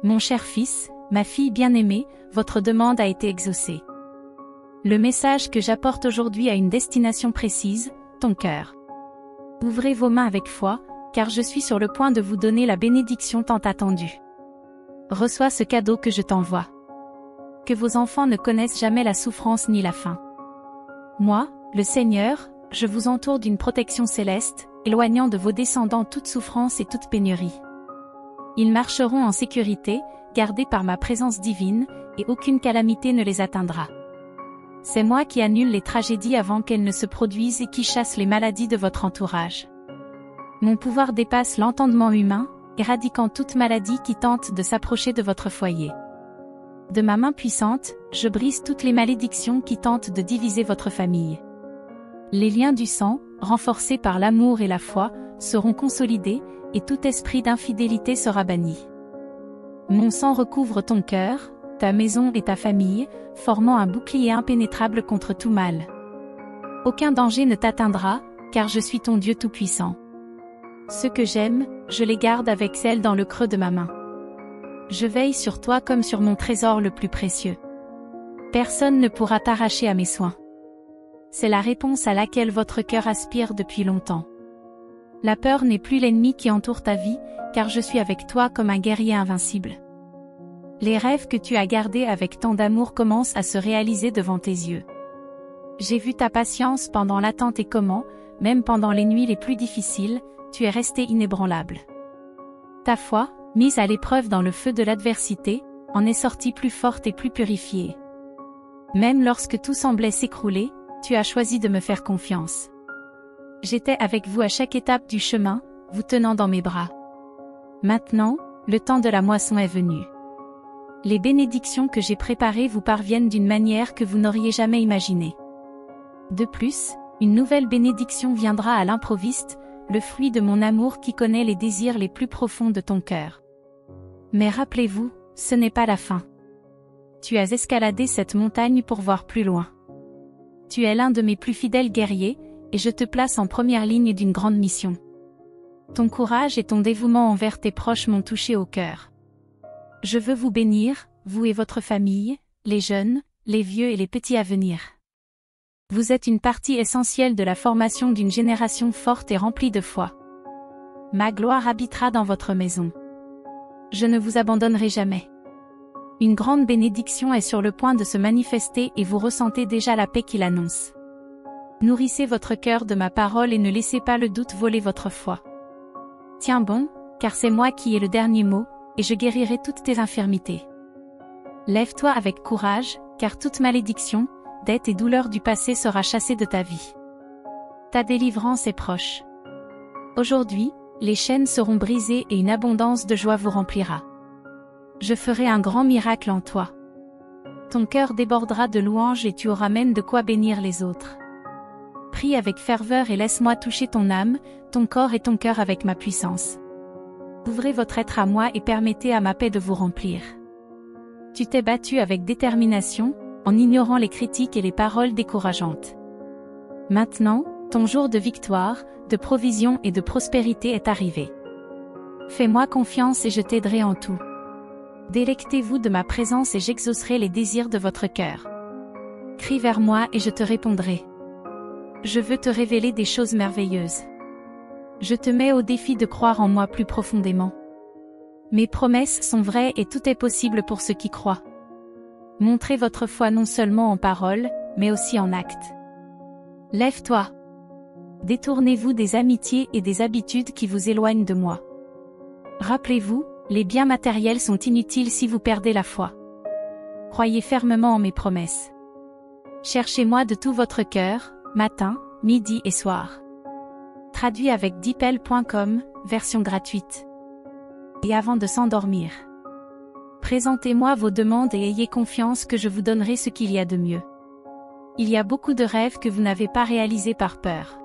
Mon cher fils, ma fille bien-aimée, votre demande a été exaucée. Le message que j'apporte aujourd'hui a une destination précise, ton cœur. Ouvrez vos mains avec foi, car je suis sur le point de vous donner la bénédiction tant attendue. Reçois ce cadeau que je t'envoie. Que vos enfants ne connaissent jamais la souffrance ni la faim. Moi, le Seigneur, je vous entoure d'une protection céleste, éloignant de vos descendants toute souffrance et toute pénurie. Ils marcheront en sécurité, gardés par ma présence divine, et aucune calamité ne les atteindra. C'est moi qui annule les tragédies avant qu'elles ne se produisent et qui chasse les maladies de votre entourage. Mon pouvoir dépasse l'entendement humain, éradiquant toute maladie qui tente de s'approcher de votre foyer. De ma main puissante, je brise toutes les malédictions qui tentent de diviser votre famille. Les liens du sang, renforcés par l'amour et la foi, seront consolidés, et tout esprit d'infidélité sera banni. Mon sang recouvre ton cœur, ta maison et ta famille, formant un bouclier impénétrable contre tout mal. Aucun danger ne t'atteindra, car je suis ton Dieu tout-puissant. Ceux que j'aime, je les garde avec zèle dans le creux de ma main. Je veille sur toi comme sur mon trésor le plus précieux. Personne ne pourra t'arracher à mes soins. C'est la réponse à laquelle votre cœur aspire depuis longtemps. La peur n'est plus l'ennemi qui entoure ta vie, car je suis avec toi comme un guerrier invincible. Les rêves que tu as gardés avec tant d'amour commencent à se réaliser devant tes yeux. J'ai vu ta patience pendant l'attente et comment, même pendant les nuits les plus difficiles, tu es resté inébranlable. Ta foi, mise à l'épreuve dans le feu de l'adversité, en est sortie plus forte et plus purifiée. Même lorsque tout semblait s'écrouler, tu as choisi de me faire confiance. J'étais avec vous à chaque étape du chemin, vous tenant dans mes bras. Maintenant, le temps de la moisson est venu. Les bénédictions que j'ai préparées vous parviennent d'une manière que vous n'auriez jamais imaginée. De plus, une nouvelle bénédiction viendra à l'improviste, le fruit de mon amour qui connaît les désirs les plus profonds de ton cœur. Mais rappelez-vous, ce n'est pas la fin. Tu as escaladé cette montagne pour voir plus loin. Tu es l'un de mes plus fidèles guerriers, et je te place en première ligne d'une grande mission. Ton courage et ton dévouement envers tes proches m'ont touché au cœur. Je veux vous bénir, vous et votre famille, les jeunes, les vieux et les petits à venir. Vous êtes une partie essentielle de la formation d'une génération forte et remplie de foi. Ma gloire habitera dans votre maison. Je ne vous abandonnerai jamais. Une grande bénédiction est sur le point de se manifester et vous ressentez déjà la paix qu'il annonce. Nourrissez votre cœur de ma parole et ne laissez pas le doute voler votre foi. Tiens bon, car c'est moi qui ai le dernier mot, et je guérirai toutes tes infirmités. Lève-toi avec courage, car toute malédiction, dette et douleur du passé sera chassée de ta vie. Ta délivrance est proche. Aujourd'hui, les chaînes seront brisées et une abondance de joie vous remplira. Je ferai un grand miracle en toi. Ton cœur débordera de louanges et tu auras même de quoi bénir les autres. Prie avec ferveur et laisse-moi toucher ton âme, ton corps et ton cœur avec ma puissance. Ouvrez votre être à moi et permettez à ma paix de vous remplir. Tu t'es battu avec détermination, en ignorant les critiques et les paroles décourageantes. Maintenant, ton jour de victoire, de provision et de prospérité est arrivé. Fais-moi confiance et je t'aiderai en tout. Délectez-vous de ma présence et j'exaucerai les désirs de votre cœur. Crie vers moi et je te répondrai. Je veux te révéler des choses merveilleuses. Je te mets au défi de croire en moi plus profondément. Mes promesses sont vraies et tout est possible pour ceux qui croient. Montrez votre foi non seulement en parole, mais aussi en actes. Lève-toi. Détournez-vous des amitiés et des habitudes qui vous éloignent de moi. Rappelez-vous, les biens matériels sont inutiles si vous perdez la foi. Croyez fermement en mes promesses. Cherchez-moi de tout votre cœur, matin, midi et soir. Traduit avec dipel.com, version gratuite. Et avant de s'endormir, présentez-moi vos demandes et ayez confiance que je vous donnerai ce qu'il y a de mieux. Il y a beaucoup de rêves que vous n'avez pas réalisés par peur.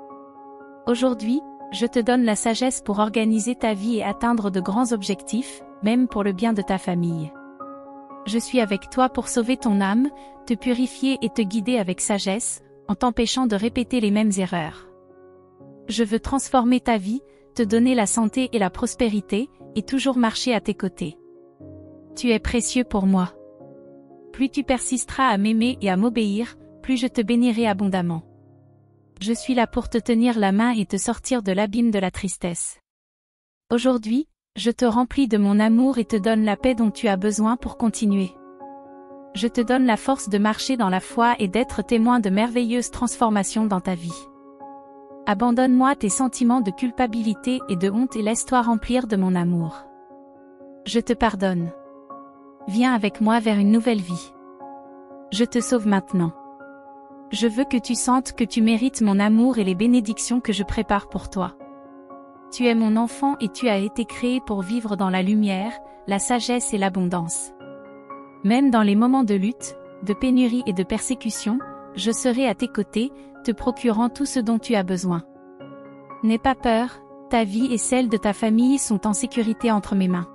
Aujourd'hui, je te donne la sagesse pour organiser ta vie et atteindre de grands objectifs, même pour le bien de ta famille. Je suis avec toi pour sauver ton âme, te purifier et te guider avec sagesse, en t'empêchant de répéter les mêmes erreurs. Je veux transformer ta vie, te donner la santé et la prospérité, et toujours marcher à tes côtés. Tu es précieux pour moi. Plus tu persisteras à m'aimer et à m'obéir, plus je te bénirai abondamment. Je suis là pour te tenir la main et te sortir de l'abîme de la tristesse. Aujourd'hui, je te remplis de mon amour et te donne la paix dont tu as besoin pour continuer. Je te donne la force de marcher dans la foi et d'être témoin de merveilleuses transformations dans ta vie. Abandonne-moi tes sentiments de culpabilité et de honte et laisse-toi remplir de mon amour. Je te pardonne. Viens avec moi vers une nouvelle vie. Je te sauve maintenant. Je veux que tu sentes que tu mérites mon amour et les bénédictions que je prépare pour toi. Tu es mon enfant et tu as été créé pour vivre dans la lumière, la sagesse et l'abondance. Même dans les moments de lutte, de pénurie et de persécution, je serai à tes côtés, te procurant tout ce dont tu as besoin. N'aie pas peur, ta vie et celle de ta famille sont en sécurité entre mes mains.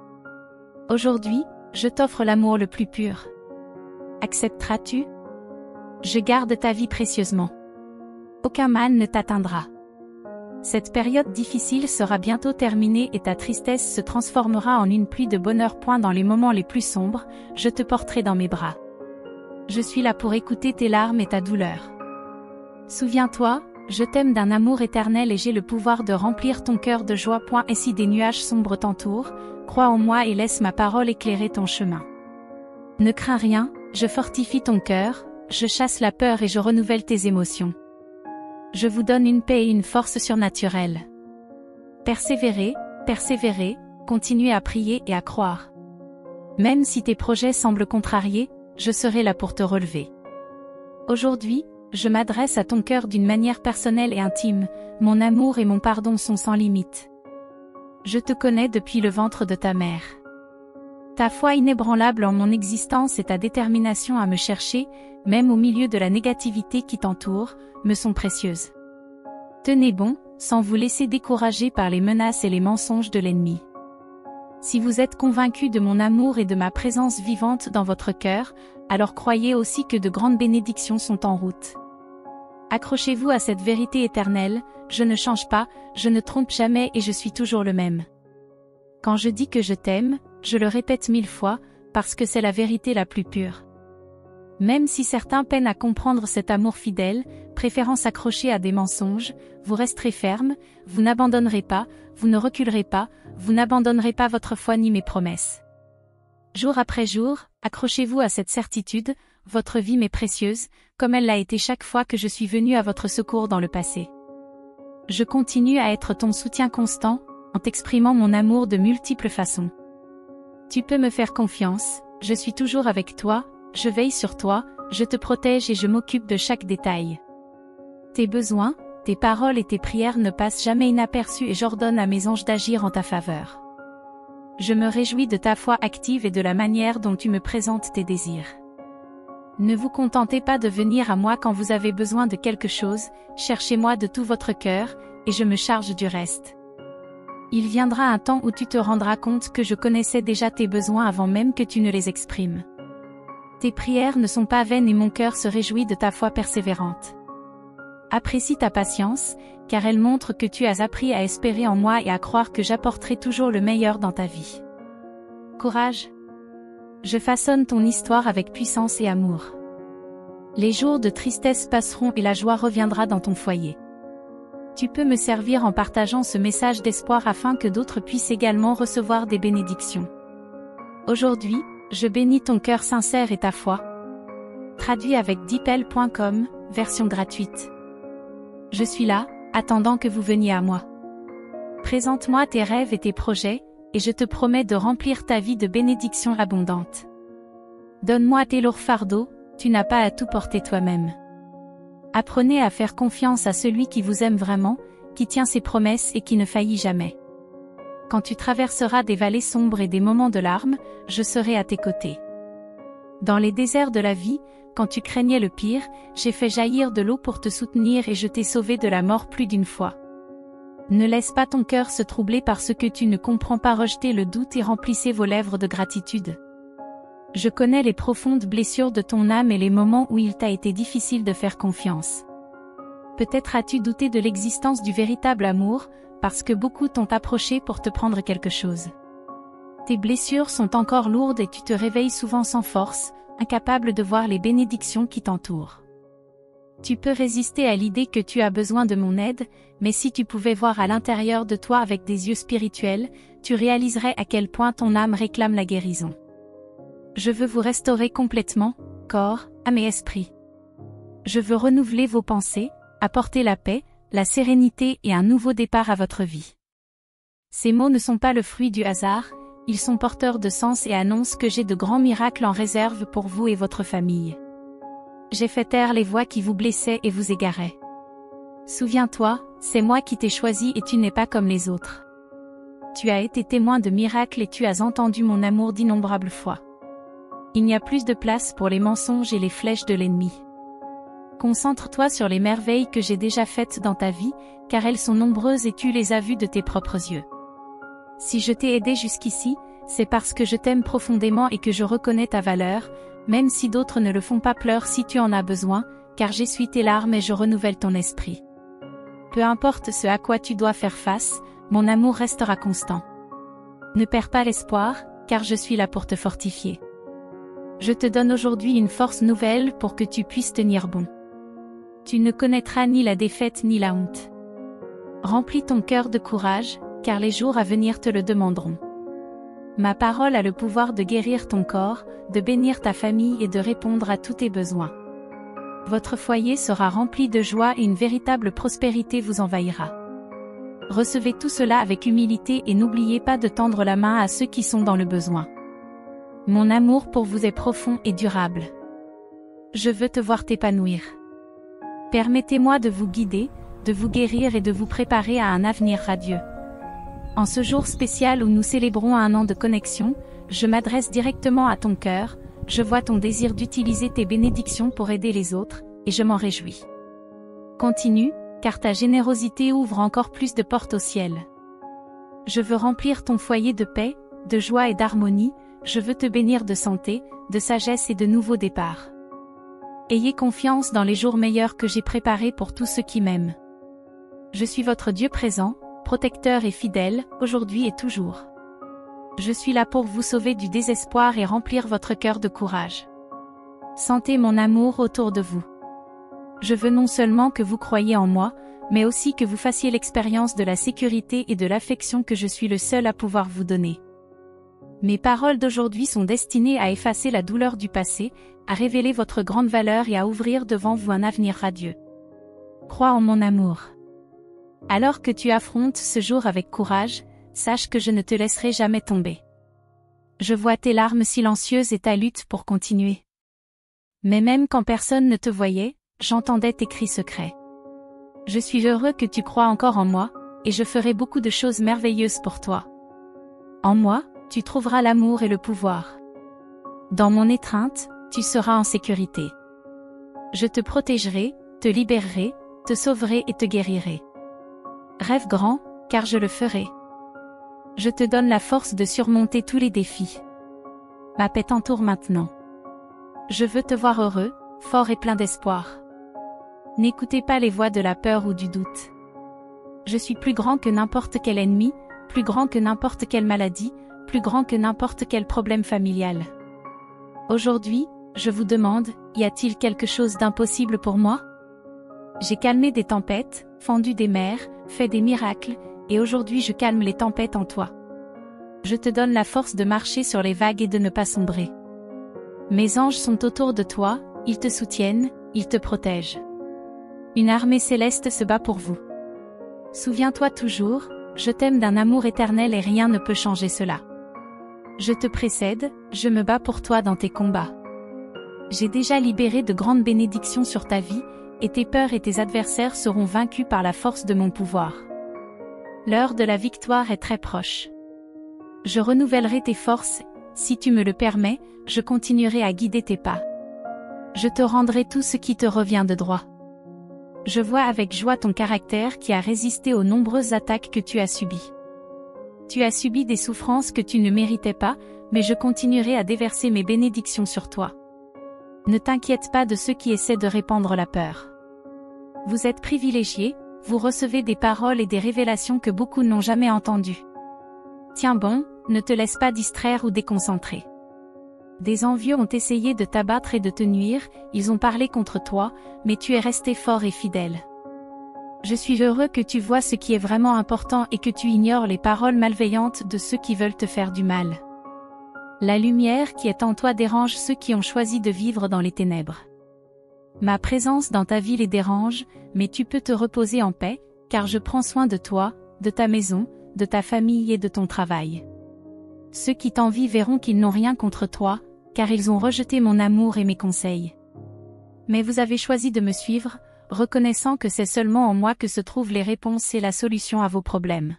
Aujourd'hui, je t'offre l'amour le plus pur. Accepteras-tu? Je garde ta vie précieusement. Aucun mal ne t'atteindra. Cette période difficile sera bientôt terminée et ta tristesse se transformera en une pluie de bonheur. Dans les moments les plus sombres, je te porterai dans mes bras. Je suis là pour écouter tes larmes et ta douleur. Souviens-toi, je t'aime d'un amour éternel et j'ai le pouvoir de remplir ton cœur de joie. Et si des nuages sombres t'entourent, crois en moi et laisse ma parole éclairer ton chemin. Ne crains rien, je fortifie ton cœur, je chasse la peur et je renouvelle tes émotions. Je vous donne une paix et une force surnaturelle. Persévérez, persévérez, continuez à prier et à croire. Même si tes projets semblent contrariés, je serai là pour te relever. Aujourd'hui, je m'adresse à ton cœur d'une manière personnelle et intime, mon amour et mon pardon sont sans limite. Je te connais depuis le ventre de ta mère. Ta foi inébranlable en mon existence et ta détermination à me chercher, même au milieu de la négativité qui t'entoure, me sont précieuses. Tenez bon, sans vous laisser décourager par les menaces et les mensonges de l'ennemi. Si vous êtes convaincus de mon amour et de ma présence vivante dans votre cœur, alors croyez aussi que de grandes bénédictions sont en route. Accrochez-vous à cette vérité éternelle, je ne change pas, je ne trompe jamais et je suis toujours le même. Quand je dis que je t'aime, je le répète 1000 fois, parce que c'est la vérité la plus pure. Même si certains peinent à comprendre cet amour fidèle, préférant s'accrocher à des mensonges, vous resterez ferme, vous n'abandonnerez pas, vous ne reculerez pas, vous n'abandonnerez pas votre foi ni mes promesses. Jour après jour, accrochez-vous à cette certitude, votre vie m'est précieuse, comme elle l'a été chaque fois que je suis venu à votre secours dans le passé. Je continue à être ton soutien constant, en t'exprimant mon amour de multiples façons. Tu peux me faire confiance, je suis toujours avec toi, je veille sur toi, je te protège et je m'occupe de chaque détail. Tes besoins, tes paroles et tes prières ne passent jamais inaperçus et j'ordonne à mes anges d'agir en ta faveur. Je me réjouis de ta foi active et de la manière dont tu me présentes tes désirs. Ne vous contentez pas de venir à moi quand vous avez besoin de quelque chose, cherchez-moi de tout votre cœur, et je me charge du reste. Il viendra un temps où tu te rendras compte que je connaissais déjà tes besoins avant même que tu ne les exprimes. Tes prières ne sont pas vaines et mon cœur se réjouit de ta foi persévérante. Apprécie ta patience, car elle montre que tu as appris à espérer en moi et à croire que j'apporterai toujours le meilleur dans ta vie. Courage! Je façonne ton histoire avec puissance et amour. Les jours de tristesse passeront et la joie reviendra dans ton foyer. Tu peux me servir en partageant ce message d'espoir afin que d'autres puissent également recevoir des bénédictions. Aujourd'hui, je bénis ton cœur sincère et ta foi. Traduit avec deepl.com, version gratuite. Je suis là, attendant que vous veniez à moi. Présente-moi tes rêves et tes projets, et je te promets de remplir ta vie de bénédictions abondantes. Donne-moi tes lourds fardeaux, tu n'as pas à tout porter toi-même. Apprenez à faire confiance à celui qui vous aime vraiment, qui tient ses promesses et qui ne faillit jamais. Quand tu traverseras des vallées sombres et des moments de larmes, je serai à tes côtés. Dans les déserts de la vie, quand tu craignais le pire, j'ai fait jaillir de l'eau pour te soutenir et je t'ai sauvé de la mort plus d'une fois. Ne laisse pas ton cœur se troubler par ce que tu ne comprends pas, rejetez le doute et remplissez vos lèvres de gratitude. Je connais les profondes blessures de ton âme et les moments où il t'a été difficile de faire confiance. Peut-être as-tu douté de l'existence du véritable amour, parce que beaucoup t'ont approché pour te prendre quelque chose. Tes blessures sont encore lourdes et tu te réveilles souvent sans force, incapable de voir les bénédictions qui t'entourent. Tu peux résister à l'idée que tu as besoin de mon aide, mais si tu pouvais voir à l'intérieur de toi avec des yeux spirituels, tu réaliserais à quel point ton âme réclame la guérison. Je veux vous restaurer complètement, corps, âme et esprit. Je veux renouveler vos pensées, apporter la paix, la sérénité et un nouveau départ à votre vie. Ces mots ne sont pas le fruit du hasard, ils sont porteurs de sens et annoncent que j'ai de grands miracles en réserve pour vous et votre famille. J'ai fait taire les voix qui vous blessaient et vous égaraient. Souviens-toi, c'est moi qui t'ai choisi et tu n'es pas comme les autres. Tu as été témoin de miracles et tu as entendu mon amour d'innombrables fois. Il n'y a plus de place pour les mensonges et les flèches de l'ennemi. Concentre-toi sur les merveilles que j'ai déjà faites dans ta vie, car elles sont nombreuses et tu les as vues de tes propres yeux. Si je t'ai aidé jusqu'ici, c'est parce que je t'aime profondément et que je reconnais ta valeur, même si d'autres ne le font pas. Pleure si tu en as besoin, car j'essuie tes larmes et je renouvelle ton esprit. Peu importe ce à quoi tu dois faire face, mon amour restera constant. Ne perds pas l'espoir, car je suis là pour te fortifier. Je te donne aujourd'hui une force nouvelle pour que tu puisses tenir bon. Tu ne connaîtras ni la défaite ni la honte. Remplis ton cœur de courage, car les jours à venir te le demanderont. Ma parole a le pouvoir de guérir ton corps, de bénir ta famille et de répondre à tous tes besoins. Votre foyer sera rempli de joie et une véritable prospérité vous envahira. Recevez tout cela avec humilité et n'oubliez pas de tendre la main à ceux qui sont dans le besoin. Mon amour pour vous est profond et durable. Je veux te voir t'épanouir. Permettez-moi de vous guider, de vous guérir et de vous préparer à un avenir radieux. En ce jour spécial où nous célébrons 1 an de connexion, je m'adresse directement à ton cœur, je vois ton désir d'utiliser tes bénédictions pour aider les autres, et je m'en réjouis. Continue, car ta générosité ouvre encore plus de portes au ciel. Je veux remplir ton foyer de paix, de joie et d'harmonie, je veux te bénir de santé, de sagesse et de nouveaux départs. Ayez confiance dans les jours meilleurs que j'ai préparés pour tous ceux qui m'aiment. Je suis votre Dieu présent, protecteur et fidèle, aujourd'hui et toujours. Je suis là pour vous sauver du désespoir et remplir votre cœur de courage. Sentez mon amour autour de vous. Je veux non seulement que vous croyiez en moi, mais aussi que vous fassiez l'expérience de la sécurité et de l'affection que je suis le seul à pouvoir vous donner. Mes paroles d'aujourd'hui sont destinées à effacer la douleur du passé, à révéler votre grande valeur et à ouvrir devant vous un avenir radieux. Crois en mon amour. Alors que tu affrontes ce jour avec courage, sache que je ne te laisserai jamais tomber. Je vois tes larmes silencieuses et ta lutte pour continuer. Mais même quand personne ne te voyait, j'entendais tes cris secrets. Je suis heureux que tu crois encore en moi, et je ferai beaucoup de choses merveilleuses pour toi. En moi, tu trouveras l'amour et le pouvoir. Dans mon étreinte, tu seras en sécurité. Je te protégerai, te libérerai, te sauverai et te guérirai. Rêve grand, car je le ferai. Je te donne la force de surmonter tous les défis. Ma paix t'entoure maintenant. Je veux te voir heureux, fort et plein d'espoir. N'écoutez pas les voix de la peur ou du doute. Je suis plus grand que n'importe quel ennemi, plus grand que n'importe quelle maladie, plus grand que n'importe quel problème familial. Aujourd'hui, je vous demande, y a-t-il quelque chose d'impossible pour moi? J'ai calmé des tempêtes, fendu des mers, fait des miracles, et aujourd'hui je calme les tempêtes en toi. Je te donne la force de marcher sur les vagues et de ne pas sombrer. Mes anges sont autour de toi, ils te soutiennent, ils te protègent. Une armée céleste se bat pour vous. Souviens-toi toujours, je t'aime d'un amour éternel et rien ne peut changer cela. Je te précède, je me bats pour toi dans tes combats. J'ai déjà libéré de grandes bénédictions sur ta vie, et tes peurs et tes adversaires seront vaincus par la force de mon pouvoir. L'heure de la victoire est très proche. Je renouvellerai tes forces, si tu me le permets, je continuerai à guider tes pas. Je te rendrai tout ce qui te revient de droit. Je vois avec joie ton caractère qui a résisté aux nombreuses attaques que tu as subies. Tu as subi des souffrances que tu ne méritais pas, mais je continuerai à déverser mes bénédictions sur toi. Ne t'inquiète pas de ceux qui essaient de répandre la peur. Vous êtes privilégiés, vous recevez des paroles et des révélations que beaucoup n'ont jamais entendues. Tiens bon, ne te laisse pas distraire ou déconcentrer. Des envieux ont essayé de t'abattre et de te nuire, ils ont parlé contre toi, mais tu es resté fort et fidèle. Je suis heureux que tu vois ce qui est vraiment important et que tu ignores les paroles malveillantes de ceux qui veulent te faire du mal. La lumière qui est en toi dérange ceux qui ont choisi de vivre dans les ténèbres. Ma présence dans ta vie les dérange, mais tu peux te reposer en paix, car je prends soin de toi, de ta maison, de ta famille et de ton travail. Ceux qui t'envient verront qu'ils n'ont rien contre toi, car ils ont rejeté mon amour et mes conseils. Mais vous avez choisi de me suivre, reconnaissant que c'est seulement en moi que se trouvent les réponses et la solution à vos problèmes.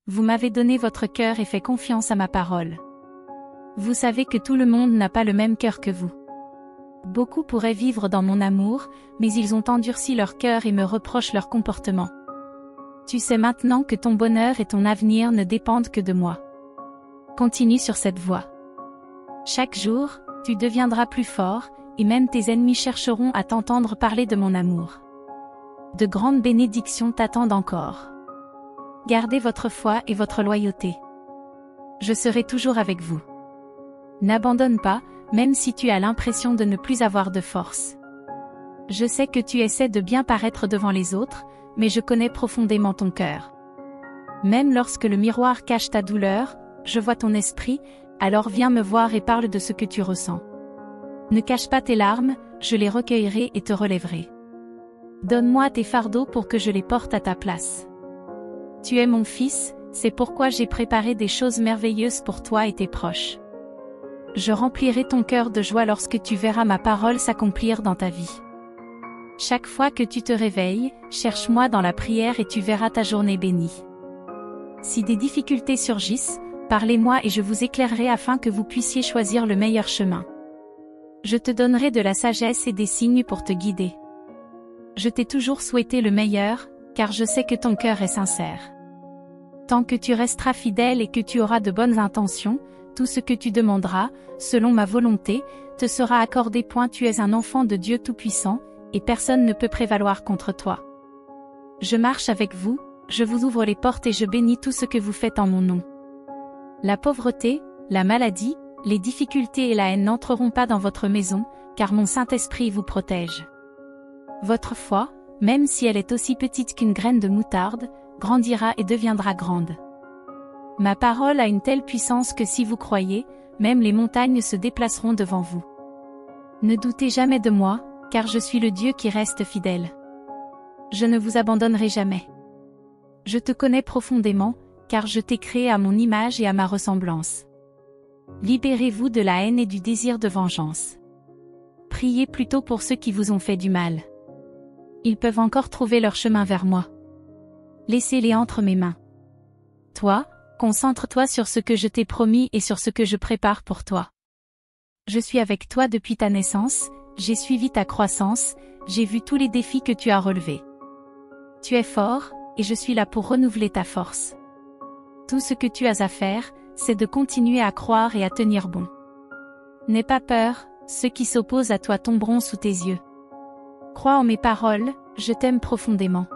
Vous m'avez donné votre cœur et fait confiance à ma parole. Vous savez que tout le monde n'a pas le même cœur que vous. Beaucoup pourraient vivre dans mon amour, mais ils ont endurci leur cœur et me reprochent leur comportement. Tu sais maintenant que ton bonheur et ton avenir ne dépendent que de moi. Continue sur cette voie. Chaque jour, tu deviendras plus fort, et même tes ennemis chercheront à t'entendre parler de mon amour. De grandes bénédictions t'attendent encore. Gardez votre foi et votre loyauté. Je serai toujours avec vous. N'abandonne pas, même si tu as l'impression de ne plus avoir de force. Je sais que tu essaies de bien paraître devant les autres, mais je connais profondément ton cœur. Même lorsque le miroir cache ta douleur, je vois ton esprit, alors viens me voir et parle de ce que tu ressens. Ne cache pas tes larmes, je les recueillerai et te relèverai. Donne-moi tes fardeaux pour que je les porte à ta place. Tu es mon fils, c'est pourquoi j'ai préparé des choses merveilleuses pour toi et tes proches. Je remplirai ton cœur de joie lorsque tu verras ma parole s'accomplir dans ta vie. Chaque fois que tu te réveilles, cherche-moi dans la prière et tu verras ta journée bénie. Si des difficultés surgissent, parlez-moi et je vous éclairerai afin que vous puissiez choisir le meilleur chemin. Je te donnerai de la sagesse et des signes pour te guider. Je t'ai toujours souhaité le meilleur, car je sais que ton cœur est sincère. Tant que tu resteras fidèle et que tu auras de bonnes intentions, tout ce que tu demanderas, selon ma volonté, te sera accordé. Tu es un enfant de Dieu Tout-Puissant, et personne ne peut prévaloir contre toi. Je marche avec vous, je vous ouvre les portes et je bénis tout ce que vous faites en mon nom. La pauvreté, la maladie, les difficultés et la haine n'entreront pas dans votre maison, car mon Saint-Esprit vous protège. Votre foi, même si elle est aussi petite qu'une graine de moutarde, grandira et deviendra grande. Ma parole a une telle puissance que si vous croyez, même les montagnes se déplaceront devant vous. Ne doutez jamais de moi, car je suis le Dieu qui reste fidèle. Je ne vous abandonnerai jamais. Je te connais profondément, car je t'ai créé à mon image et à ma ressemblance. Libérez-vous de la haine et du désir de vengeance. Priez plutôt pour ceux qui vous ont fait du mal. Ils peuvent encore trouver leur chemin vers moi. Laissez-les entre mes mains. Toi, concentre-toi sur ce que je t'ai promis et sur ce que je prépare pour toi. Je suis avec toi depuis ta naissance, j'ai suivi ta croissance, j'ai vu tous les défis que tu as relevés. Tu es fort, et je suis là pour renouveler ta force. Tout ce que tu as à faire, c'est de continuer à croire et à tenir bon. N'aie pas peur, ceux qui s'opposent à toi tomberont sous tes yeux. Crois en mes paroles, je t'aime profondément.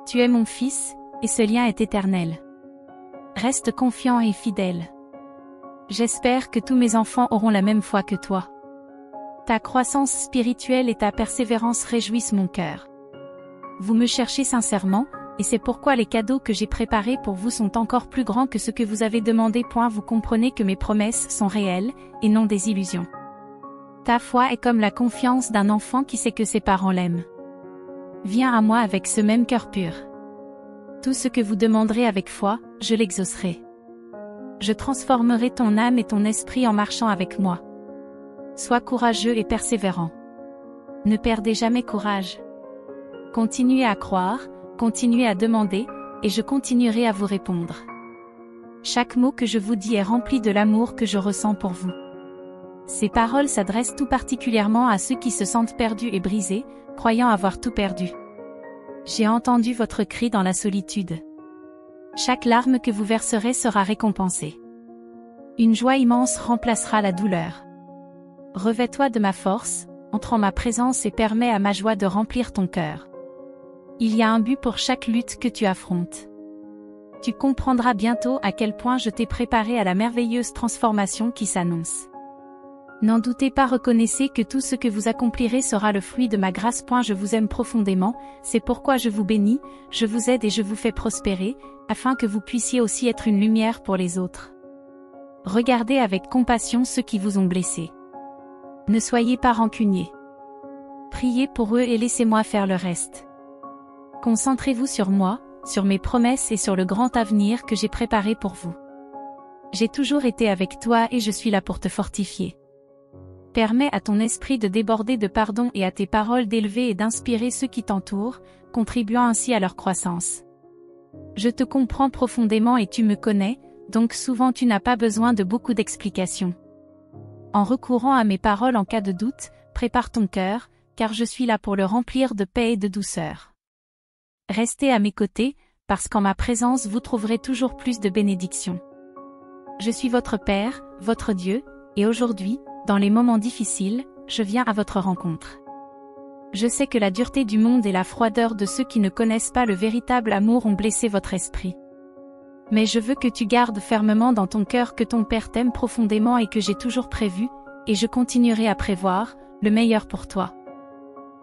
Tu es mon fils, et ce lien est éternel. Reste confiant et fidèle. J'espère que tous mes enfants auront la même foi que toi. Ta croissance spirituelle et ta persévérance réjouissent mon cœur. Vous me cherchez sincèrement, et c'est pourquoi les cadeaux que j'ai préparés pour vous sont encore plus grands que ce que vous avez demandé. Vous comprenez que mes promesses sont réelles, et non des illusions. Ta foi est comme la confiance d'un enfant qui sait que ses parents l'aiment. Viens à moi avec ce même cœur pur. Tout ce que vous demanderez avec foi, je l'exaucerai. Je transformerai ton âme et ton esprit en marchant avec moi. Sois courageux et persévérant. Ne perdez jamais courage. Continuez à croire, continuez à demander, et je continuerai à vous répondre. Chaque mot que je vous dis est rempli de l'amour que je ressens pour vous. Ces paroles s'adressent tout particulièrement à ceux qui se sentent perdus et brisés, croyant avoir tout perdu. J'ai entendu votre cri dans la solitude. Chaque larme que vous verserez sera récompensée. Une joie immense remplacera la douleur. Revêt-toi de ma force, entre en ma présence et permets à ma joie de remplir ton cœur. Il y a un but pour chaque lutte que tu affrontes. Tu comprendras bientôt à quel point je t'ai préparé à la merveilleuse transformation qui s'annonce. N'en doutez pas, reconnaissez que tout ce que vous accomplirez sera le fruit de ma grâce. Je vous aime profondément, c'est pourquoi je vous bénis, je vous aide et je vous fais prospérer, afin que vous puissiez aussi être une lumière pour les autres. Regardez avec compassion ceux qui vous ont blessé. Ne soyez pas rancuniers. Priez pour eux et laissez-moi faire le reste. Concentrez-vous sur moi, sur mes promesses et sur le grand avenir que j'ai préparé pour vous. J'ai toujours été avec toi et je suis là pour te fortifier. Permets à ton esprit de déborder de pardon et à tes paroles d'élever et d'inspirer ceux qui t'entourent, contribuant ainsi à leur croissance. Je te comprends profondément et tu me connais, donc souvent tu n'as pas besoin de beaucoup d'explications. En recourant à mes paroles en cas de doute, prépare ton cœur, car je suis là pour le remplir de paix et de douceur. Restez à mes côtés, parce qu'en ma présence vous trouverez toujours plus de bénédictions. Je suis votre Père, votre Dieu, et aujourd'hui, dans les moments difficiles, je viens à votre rencontre. Je sais que la dureté du monde et la froideur de ceux qui ne connaissent pas le véritable amour ont blessé votre esprit. Mais je veux que tu gardes fermement dans ton cœur que ton Père t'aime profondément et que j'ai toujours prévu, et je continuerai à prévoir, le meilleur pour toi.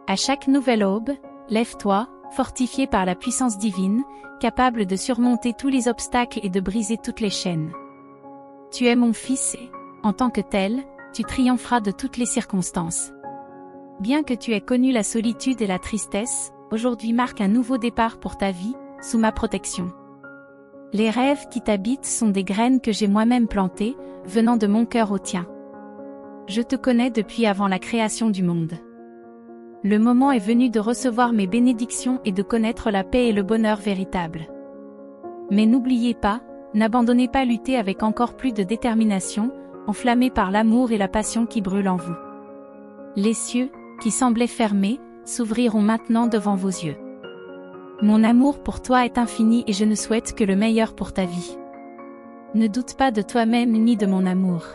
À chaque nouvelle aube, lève-toi, fortifié par la puissance divine, capable de surmonter tous les obstacles et de briser toutes les chaînes. Tu es mon fils et, en tant que tel, tu triompheras de toutes les circonstances. Bien que tu aies connu la solitude et la tristesse, aujourd'hui marque un nouveau départ pour ta vie, sous ma protection. Les rêves qui t'habitent sont des graines que j'ai moi-même plantées, venant de mon cœur au tien. Je te connais depuis avant la création du monde. Le moment est venu de recevoir mes bénédictions et de connaître la paix et le bonheur véritable. Mais n'oubliez pas, n'abandonnez pas, lutter avec encore plus de détermination, enflammé par l'amour et la passion qui brûlent en vous. Les cieux, qui semblaient fermés, s'ouvriront maintenant devant vos yeux. Mon amour pour toi est infini et je ne souhaite que le meilleur pour ta vie. Ne doute pas de toi-même ni de mon amour.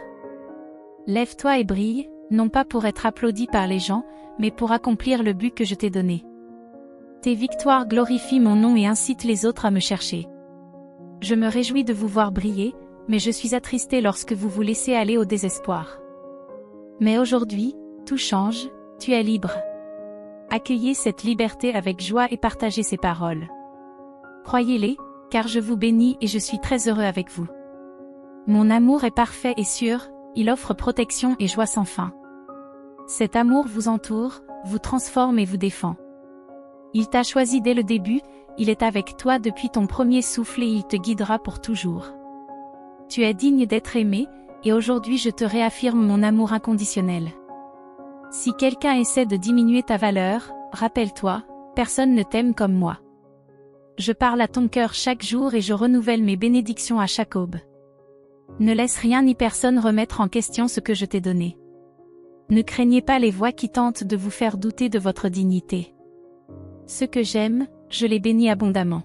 Lève-toi et brille, non pas pour être applaudi par les gens, mais pour accomplir le but que je t'ai donné. Tes victoires glorifient mon nom et incitent les autres à me chercher. Je me réjouis de vous voir briller, mais je suis attristée lorsque vous vous laissez aller au désespoir. Mais aujourd'hui, tout change, tu es libre. Accueillez cette liberté avec joie et partagez ces paroles. Croyez-les, car je vous bénis et je suis très heureux avec vous. Mon amour est parfait et sûr, il offre protection et joie sans fin. Cet amour vous entoure, vous transforme et vous défend. Il t'a choisi dès le début, il est avec toi depuis ton premier souffle et il te guidera pour toujours. Tu es digne d'être aimé, et aujourd'hui je te réaffirme mon amour inconditionnel. Si quelqu'un essaie de diminuer ta valeur, rappelle-toi, personne ne t'aime comme moi. Je parle à ton cœur chaque jour et je renouvelle mes bénédictions à chaque aube. Ne laisse rien ni personne remettre en question ce que je t'ai donné. Ne craignez pas les voix qui tentent de vous faire douter de votre dignité. Ceux que j'aime, je les bénis abondamment.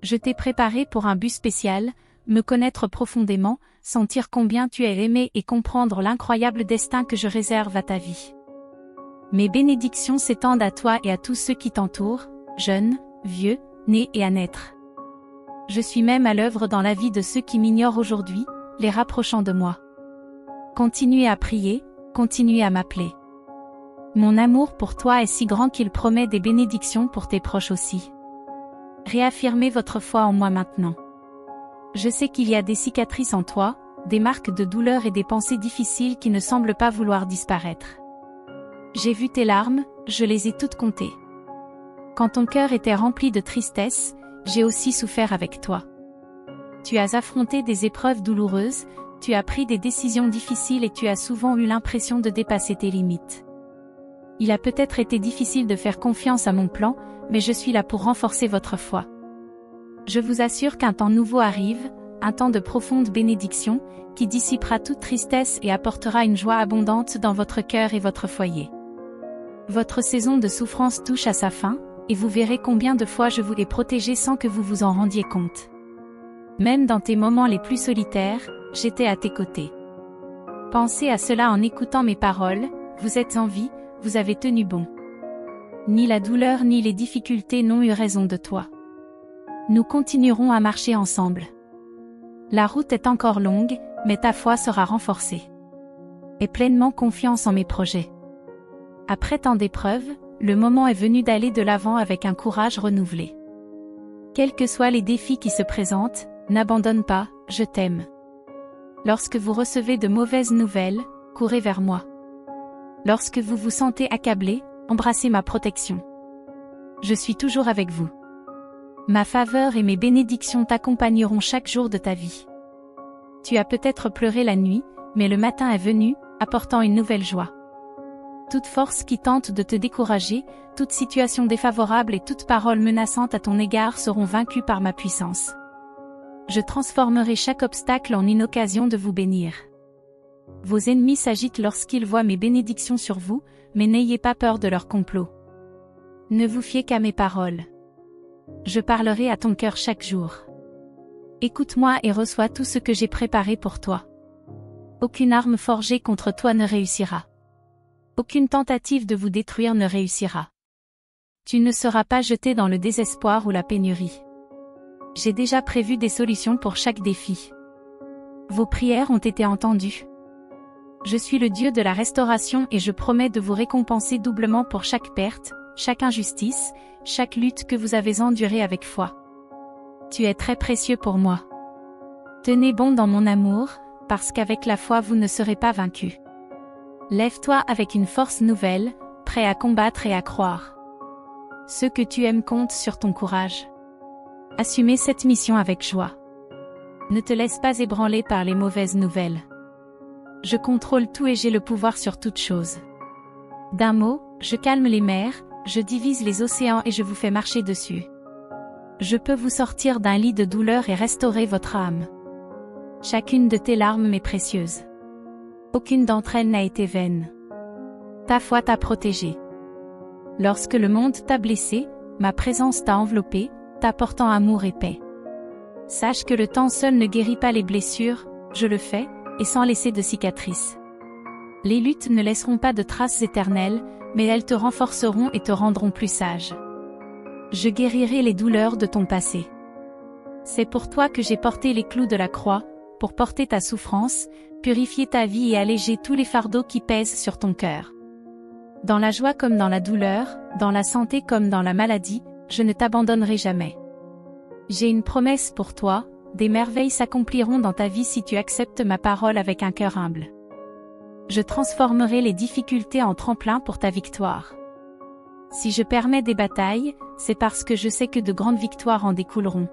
Je t'ai préparé pour un but spécial, me connaître profondément, sentir combien tu es aimé et comprendre l'incroyable destin que je réserve à ta vie. Mes bénédictions s'étendent à toi et à tous ceux qui t'entourent, jeunes, vieux, nés et à naître. Je suis même à l'œuvre dans la vie de ceux qui m'ignorent aujourd'hui, les rapprochant de moi. Continuez à prier, continuez à m'appeler. Mon amour pour toi est si grand qu'il promet des bénédictions pour tes proches aussi. Réaffirmez votre foi en moi maintenant. Je sais qu'il y a des cicatrices en toi, des marques de douleur et des pensées difficiles qui ne semblent pas vouloir disparaître. J'ai vu tes larmes, je les ai toutes comptées. Quand ton cœur était rempli de tristesse, j'ai aussi souffert avec toi. Tu as affronté des épreuves douloureuses, tu as pris des décisions difficiles et tu as souvent eu l'impression de dépasser tes limites. Il a peut-être été difficile de faire confiance à mon plan, mais je suis là pour renforcer votre foi. Je vous assure qu'un temps nouveau arrive, un temps de profonde bénédiction, qui dissipera toute tristesse et apportera une joie abondante dans votre cœur et votre foyer. Votre saison de souffrance touche à sa fin, et vous verrez combien de fois je vous ai protégé sans que vous vous en rendiez compte. Même dans tes moments les plus solitaires, j'étais à tes côtés. Pensez à cela en écoutant mes paroles, vous êtes en vie, vous avez tenu bon. Ni la douleur ni les difficultés n'ont eu raison de toi. Nous continuerons à marcher ensemble. La route est encore longue, mais ta foi sera renforcée. Aie pleinement confiance en mes projets. Après tant d'épreuves, le moment est venu d'aller de l'avant avec un courage renouvelé. Quels que soient les défis qui se présentent, n'abandonne pas, je t'aime. Lorsque vous recevez de mauvaises nouvelles, courez vers moi. Lorsque vous vous sentez accablé, embrassez ma protection. Je suis toujours avec vous. Ma faveur et mes bénédictions t'accompagneront chaque jour de ta vie. Tu as peut-être pleuré la nuit, mais le matin est venu, apportant une nouvelle joie. Toute force qui tente de te décourager, toute situation défavorable et toute parole menaçante à ton égard seront vaincues par ma puissance. Je transformerai chaque obstacle en une occasion de vous bénir. Vos ennemis s'agitent lorsqu'ils voient mes bénédictions sur vous, mais n'ayez pas peur de leur complot. Ne vous fiez qu'à mes paroles. Je parlerai à ton cœur chaque jour. Écoute-moi et reçois tout ce que j'ai préparé pour toi. Aucune arme forgée contre toi ne réussira. Aucune tentative de vous détruire ne réussira. Tu ne seras pas jeté dans le désespoir ou la pénurie. J'ai déjà prévu des solutions pour chaque défi. Vos prières ont été entendues. Je suis le Dieu de la restauration et je promets de vous récompenser doublement pour chaque perte, chaque injustice, chaque lutte que vous avez endurée avec foi. Tu es très précieux pour moi. Tenez bon dans mon amour, parce qu'avec la foi vous ne serez pas vaincus. Lève-toi avec une force nouvelle, prêt à combattre et à croire. Ceux que tu aimes comptent sur ton courage. Assumez cette mission avec joie. Ne te laisse pas ébranler par les mauvaises nouvelles. Je contrôle tout et j'ai le pouvoir sur toute chose. D'un mot, je calme les mers, je divise les océans et je vous fais marcher dessus. Je peux vous sortir d'un lit de douleur et restaurer votre âme. Chacune de tes larmes m'est précieuse. Aucune d'entre elles n'a été vaine. Ta foi t'a protégé. Lorsque le monde t'a blessé, ma présence t'a enveloppé, t'apportant amour et paix. Sache que le temps seul ne guérit pas les blessures, je le fais, et sans laisser de cicatrices. Les luttes ne laisseront pas de traces éternelles, mais elles te renforceront et te rendront plus sage. Je guérirai les douleurs de ton passé. C'est pour toi que j'ai porté les clous de la croix, pour porter ta souffrance, purifier ta vie et alléger tous les fardeaux qui pèsent sur ton cœur. Dans la joie comme dans la douleur, dans la santé comme dans la maladie, je ne t'abandonnerai jamais. J'ai une promesse pour toi, des merveilles s'accompliront dans ta vie si tu acceptes ma parole avec un cœur humble. Je transformerai les difficultés en tremplin pour ta victoire. Si je permets des batailles, c'est parce que je sais que de grandes victoires en découleront.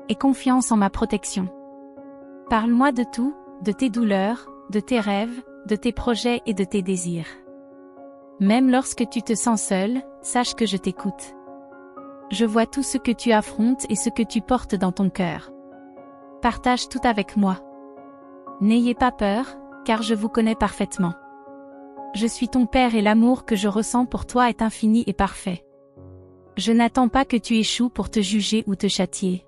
Aie confiance en ma protection. Parle-moi de tout, de tes douleurs, de tes rêves, de tes projets et de tes désirs. Même lorsque tu te sens seul, sache que je t'écoute. Je vois tout ce que tu affrontes et ce que tu portes dans ton cœur. Partage tout avec moi. N'ayez pas peur, car je vous connais parfaitement. Je suis ton Père et l'amour que je ressens pour toi est infini et parfait. Je n'attends pas que tu échoues pour te juger ou te châtier.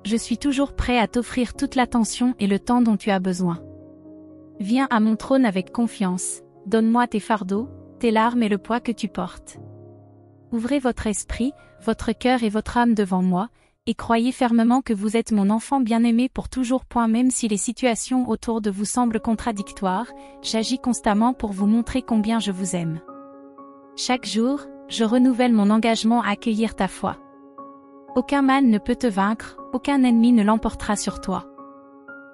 Je suis toujours prêt à t'offrir toute l'attention et le temps dont tu as besoin. Viens à mon trône avec confiance, donne-moi tes fardeaux, tes larmes et le poids que tu portes. Ouvrez votre esprit, votre cœur et votre âme devant moi, et croyez fermement que vous êtes mon enfant bien-aimé pour toujours. Même si les situations autour de vous semblent contradictoires, j'agis constamment pour vous montrer combien je vous aime. Chaque jour, je renouvelle mon engagement à accueillir ta foi. Aucun mal ne peut te vaincre, aucun ennemi ne l'emportera sur toi.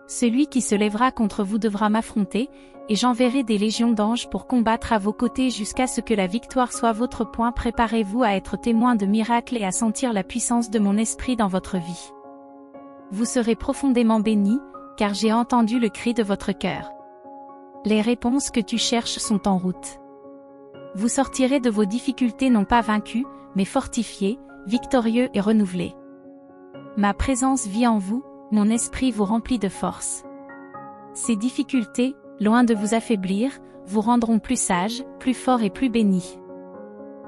Celui qui se lèvera contre vous devra m'affronter, et j'enverrai des légions d'anges pour combattre à vos côtés jusqu'à ce que la victoire soit votre point. Préparez-vous à être témoin de miracles et à sentir la puissance de mon esprit dans votre vie. Vous serez profondément bénis, car j'ai entendu le cri de votre cœur. Les réponses que tu cherches sont en route. Vous sortirez de vos difficultés non pas vaincus, mais fortifiés, victorieux et renouvelés. Ma présence vit en vous, mon esprit vous remplit de force. Ces difficultés, loin de vous affaiblir, vous rendront plus sages, plus forts et plus bénis.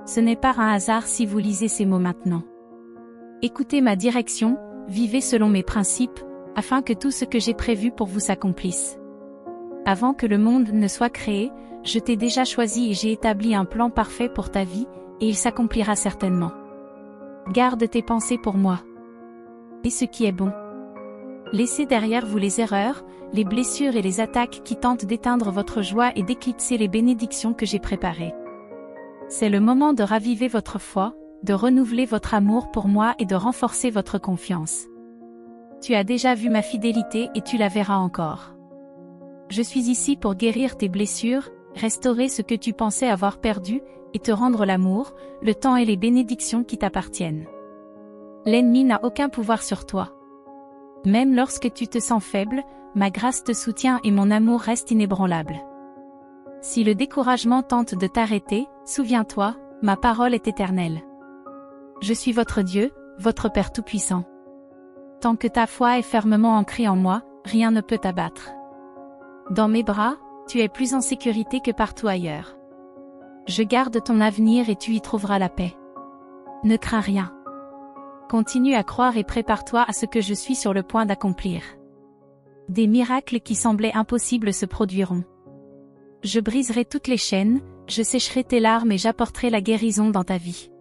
Ce n'est pas un hasard si vous lisez ces mots maintenant. Écoutez ma direction, vivez selon mes principes, afin que tout ce que j'ai prévu pour vous s'accomplisse. Avant que le monde ne soit créé, je t'ai déjà choisi et j'ai établi un plan parfait pour ta vie, et il s'accomplira certainement. Garde tes pensées pour moi. et ce qui est bon. Laissez derrière vous les erreurs, les blessures et les attaques qui tentent d'éteindre votre joie et d'éclipser les bénédictions que j'ai préparées. C'est le moment de raviver votre foi, de renouveler votre amour pour moi et de renforcer votre confiance. Tu as déjà vu ma fidélité et tu la verras encore. Je suis ici pour guérir tes blessures, restaurer ce que tu pensais avoir perdu, et te rendre l'amour, le temps et les bénédictions qui t'appartiennent. L'ennemi n'a aucun pouvoir sur toi. Même lorsque tu te sens faible, ma grâce te soutient et mon amour reste inébranlable. Si le découragement tente de t'arrêter, souviens-toi, ma parole est éternelle. Je suis votre Dieu, votre Père Tout-Puissant. Tant que ta foi est fermement ancrée en moi, rien ne peut t'abattre. Dans mes bras, tu es plus en sécurité que partout ailleurs. Je garde ton avenir et tu y trouveras la paix. Ne crains rien. Continue à croire et prépare-toi à ce que je suis sur le point d'accomplir. Des miracles qui semblaient impossibles se produiront. Je briserai toutes les chaînes, je sécherai tes larmes et j'apporterai la guérison dans ta vie.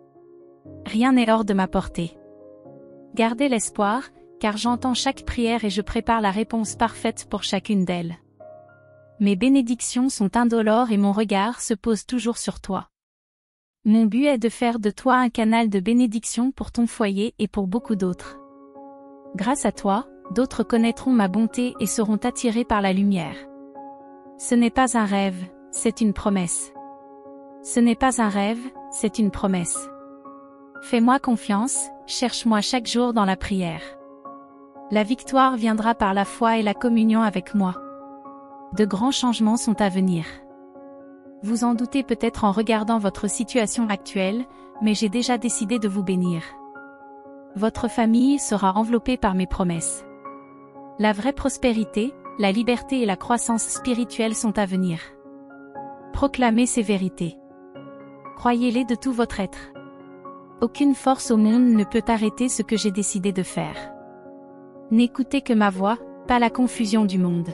Rien n'est hors de ma portée. Gardez l'espoir, car j'entends chaque prière et je prépare la réponse parfaite pour chacune d'elles. Mes bénédictions sont indolores et mon regard se pose toujours sur toi. Mon but est de faire de toi un canal de bénédiction pour ton foyer et pour beaucoup d'autres. Grâce à toi, d'autres connaîtront ma bonté et seront attirés par la lumière. Ce n'est pas un rêve, c'est une promesse. Ce n'est pas un rêve, c'est une promesse. Fais-moi confiance, cherche-moi chaque jour dans la prière. La victoire viendra par la foi et la communion avec moi. De grands changements sont à venir. Vous en doutez peut-être en regardant votre situation actuelle, mais j'ai déjà décidé de vous bénir. Votre famille sera enveloppée par mes promesses. La vraie prospérité, la liberté et la croissance spirituelle sont à venir. Proclamez ces vérités. Croyez-les de tout votre être. Aucune force au monde ne peut arrêter ce que j'ai décidé de faire. N'écoutez que ma voix, pas la confusion du monde.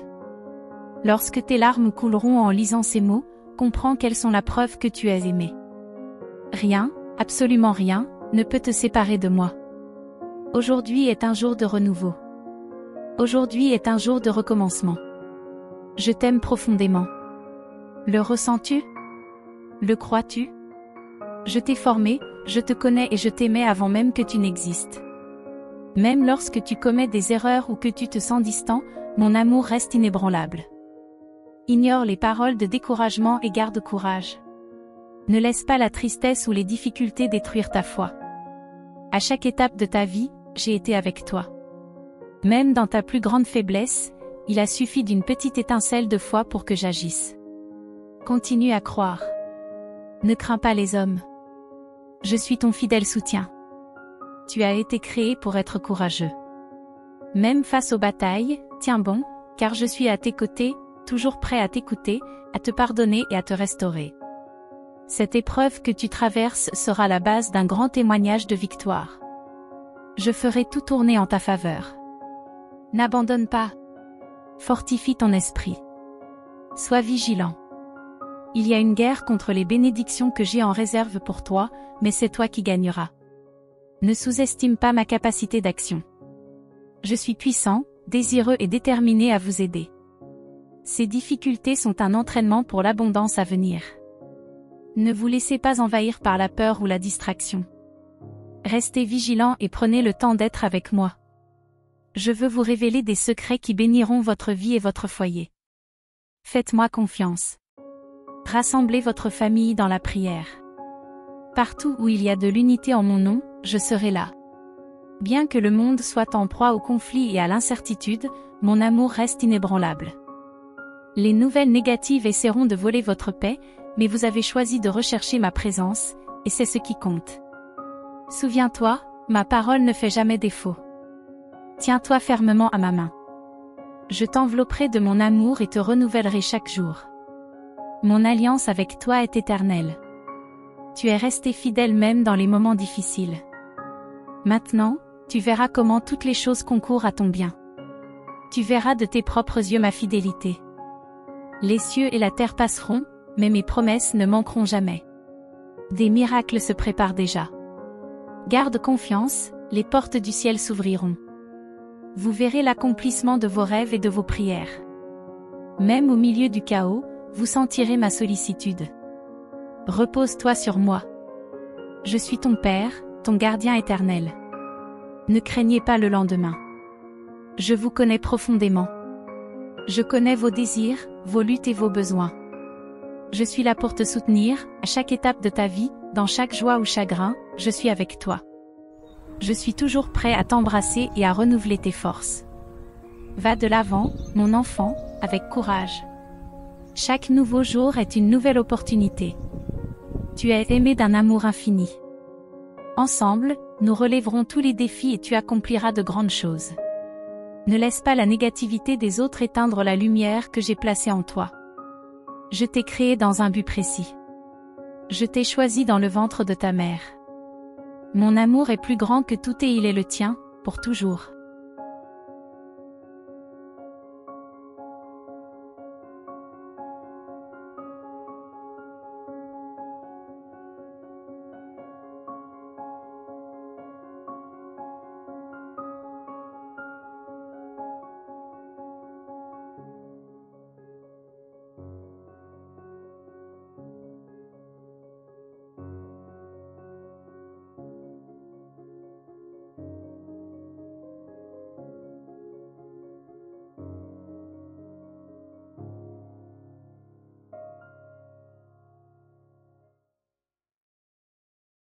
Lorsque tes larmes couleront en lisant ces mots, comprends qu'elles sont la preuve que tu es aimé. Rien, absolument rien, ne peut te séparer de moi. Aujourd'hui est un jour de renouveau. Aujourd'hui est un jour de recommencement. Je t'aime profondément. Le ressens-tu? Le crois-tu? Je t'ai formé, je te connais et je t'aimais avant même que tu n'existes. Même lorsque tu commets des erreurs ou que tu te sens distant, mon amour reste inébranlable. Ignore les paroles de découragement et garde courage. Ne laisse pas la tristesse ou les difficultés détruire ta foi. À chaque étape de ta vie, j'ai été avec toi. Même dans ta plus grande faiblesse, il a suffi d'une petite étincelle de foi pour que j'agisse. Continue à croire. Ne crains pas les hommes. Je suis ton fidèle soutien. Tu as été créé pour être courageux. Même face aux batailles, tiens bon, car je suis à tes côtés, toujours prêt à t'écouter, à te pardonner et à te restaurer. Cette épreuve que tu traverses sera la base d'un grand témoignage de victoire. Je ferai tout tourner en ta faveur. N'abandonne pas. Fortifie ton esprit. Sois vigilant. Il y a une guerre contre les bénédictions que j'ai en réserve pour toi, mais c'est toi qui gagneras. Ne sous-estime pas ma capacité d'action. Je suis puissant, désireux et déterminé à vous aider. Ces difficultés sont un entraînement pour l'abondance à venir. Ne vous laissez pas envahir par la peur ou la distraction. Restez vigilants et prenez le temps d'être avec moi. Je veux vous révéler des secrets qui béniront votre vie et votre foyer. Faites-moi confiance. Rassemblez votre famille dans la prière. Partout où il y a de l'unité en mon nom, je serai là. Bien que le monde soit en proie au conflit et à l'incertitude, mon amour reste inébranlable. Les nouvelles négatives essaieront de voler votre paix, mais vous avez choisi de rechercher ma présence, et c'est ce qui compte. Souviens-toi, ma parole ne fait jamais défaut. Tiens-toi fermement à ma main. Je t'envelopperai de mon amour et te renouvellerai chaque jour. Mon alliance avec toi est éternelle. Tu es resté fidèle même dans les moments difficiles. Maintenant, tu verras comment toutes les choses concourent à ton bien. Tu verras de tes propres yeux ma fidélité. Les cieux et la terre passeront, mais mes promesses ne manqueront jamais. Des miracles se préparent déjà. Garde confiance, les portes du ciel s'ouvriront. Vous verrez l'accomplissement de vos rêves et de vos prières. Même au milieu du chaos, vous sentirez ma sollicitude. Repose-toi sur moi. Je suis ton Père, ton gardien éternel. Ne craignez pas le lendemain. Je vous connais profondément. Je connais vos désirs, vos luttes et vos besoins. Je suis là pour te soutenir, à chaque étape de ta vie, dans chaque joie ou chagrin, je suis avec toi. Je suis toujours prêt à t'embrasser et à renouveler tes forces. Va de l'avant, mon enfant, avec courage. Chaque nouveau jour est une nouvelle opportunité. Tu es aimé d'un amour infini. Ensemble, nous relèverons tous les défis et tu accompliras de grandes choses. Ne laisse pas la négativité des autres éteindre la lumière que j'ai placée en toi. Je t'ai créé dans un but précis. Je t'ai choisi dans le ventre de ta mère. Mon amour est plus grand que tout et il est le tien, pour toujours.